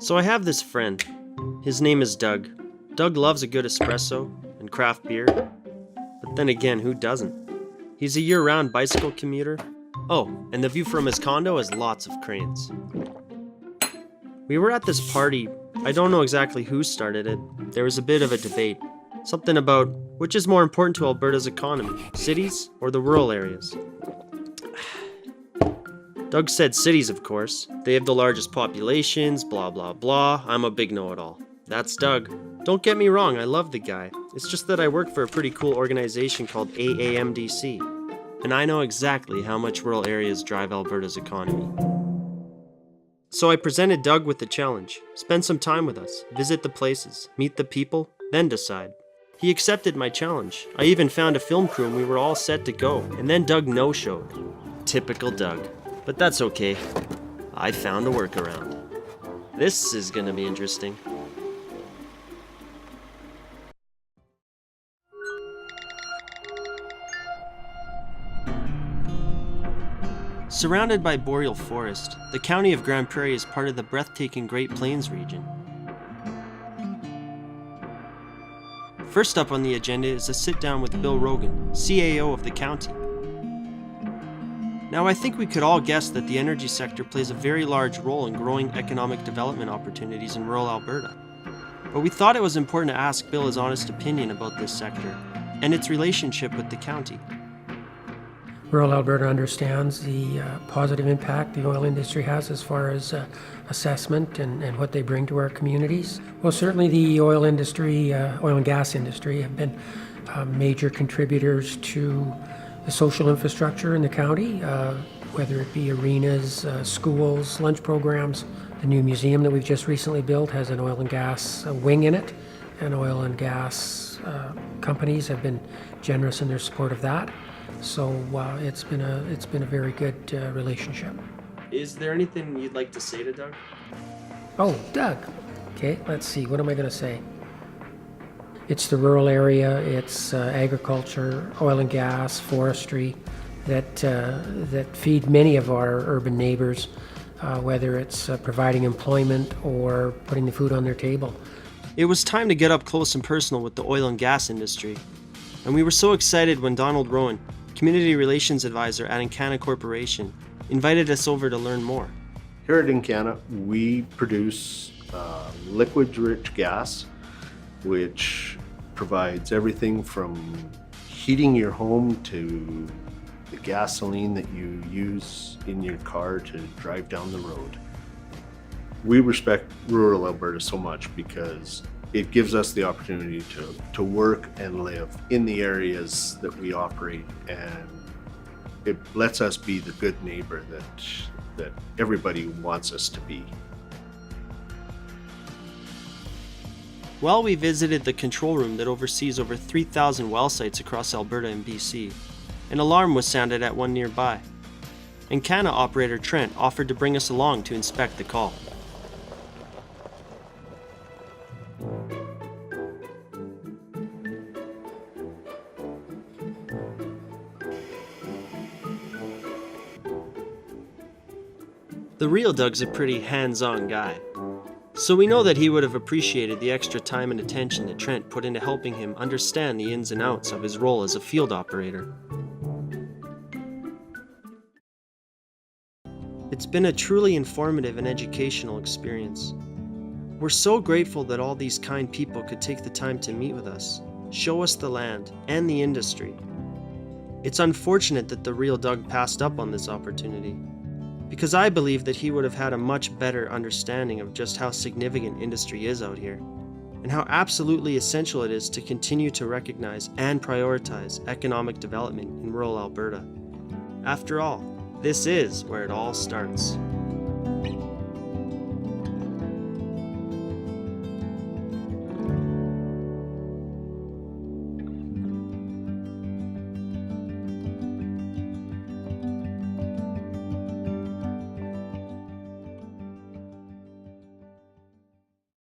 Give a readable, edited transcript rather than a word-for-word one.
So I have this friend. His name is Doug. Doug loves a good espresso and craft beer. But then again, who doesn't? He's a year-round bicycle commuter. Oh, and the view from his condo has lots of cranes. We were at this party. I don't know exactly who started it. There was a bit of a debate. Something about which is more important to Alberta's economy, cities or the rural areas. Doug said cities, of course. They have the largest populations, blah blah blah. I'm a big know-it-all. That's Doug. Don't get me wrong, I love the guy. It's just that I work for a pretty cool organization called AAMDC. And I know exactly how much rural areas drive Alberta's economy. So I presented Doug with the challenge. Spend some time with us, visit the places, meet the people, then decide. He accepted my challenge. I even found a film crew and we were all set to go, and then Doug no-showed. Typical Doug. But that's okay. I found a workaround. This is gonna be interesting. Surrounded by boreal forest, the county of Grande Prairie is part of the breathtaking Great Plains region. First up on the agenda is a sit-down with Bill Rogan, CAO of the county. Now, I think we could all guess that the energy sector plays a very large role in growing economic development opportunities in rural Alberta. But we thought it was important to ask Bill his honest opinion about this sector and its relationship with the county. Rural Alberta understands the positive impact the oil industry has as far as assessment and what they bring to our communities. Well, certainly the oil industry, oil and gas industry have been major contributors to the social infrastructure in the county, whether it be arenas, schools, lunch programs. The new museum that we've just recently built has an oil and gas wing in it, and oil and gas companies have been generous in their support of that. So it's been a very good relationship. Is there anything you'd like to say to Doug? Oh, Doug. Okay, let's see. What am I going to say? It's the rural area. It's agriculture, oil and gas, forestry that feed many of our urban neighbors, whether it's providing employment or putting the food on their table. It was time to get up close and personal with the oil and gas industry. And we were so excited when Donald Rowan, Community Relations Advisor at Encana Corporation, invited us over to learn more. Here at Encana, we produce liquid-rich gas, which provides everything from heating your home to the gasoline that you use in your car to drive down the road. We respect rural Alberta so much because it gives us the opportunity to work and live in the areas that we operate, and it lets us be the good neighbor that everybody wants us to be. While we visited the control room that oversees over 3,000 well sites across Alberta and BC, an alarm was sounded at one nearby. Encana operator Trent offered to bring us along to inspect the call. The real Doug's a pretty hands-on guy, so we know that he would have appreciated the extra time and attention that Trent put into helping him understand the ins and outs of his role as a field operator. It's been a truly informative and educational experience. We're so grateful that all these kind people could take the time to meet with us, show us the land and the industry. It's unfortunate that the real Doug passed up on this opportunity, because I believe that he would have had a much better understanding of just how significant industry is out here, and how absolutely essential it is to continue to recognize and prioritize economic development in rural Alberta. After all, this is where it all starts.